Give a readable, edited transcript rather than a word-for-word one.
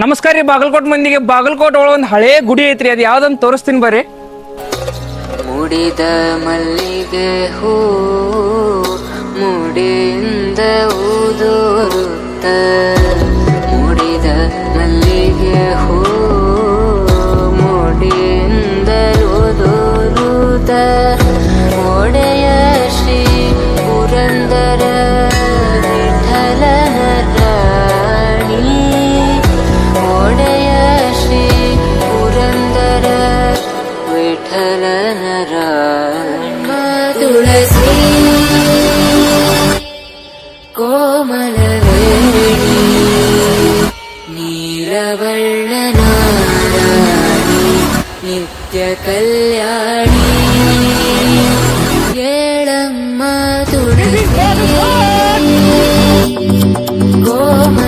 ನಮಸ್ಕಾರ ರೀ ಬಾಗಲಕೋಟ್ ಮಂದಿಗೆ. ಬಾಗಲಕೋಟ್ ಒಳಗೆ ಒಂದು ಹಳೇ ಗುಡಿ ಐತ್ರಿ, ಅದು ಯಾವ್ದಂತ ತೋರಿಸ್ತೀನಿ ಬರ್ರಿ. ಮುಡಿದ ಮಲ್ಲಿಗೆ ಹೂ ಮುಡಿಯಿಂದ ಊದೋರುತ್ತ, ಮುಡಿದ ಮಲ್ಲಿಗೆ ಹೂ ಮುಡಿಯಿಂದ ಊದೋರುತ್ತ, ಒಡೆಯ ಶ್ರೀ ಪುರಂದರ ವಿಠಲನ ರಾಣಿ, ಒಡೆಯ ಶ್ರೀ ಪುರಂದರ ವಿಠಲನ ರಾಮ ತುಳಸಿ ಕೋಮಲವೇಣಿ ನೀಲವರ್ಣನಾರಾಣಿ ನಿತ್ಯ ಕಲ್ಯಾಣಿ, ಏಳಮ್ಮ ತುಳಸಿ ಕೋಮಲವೇಣಿ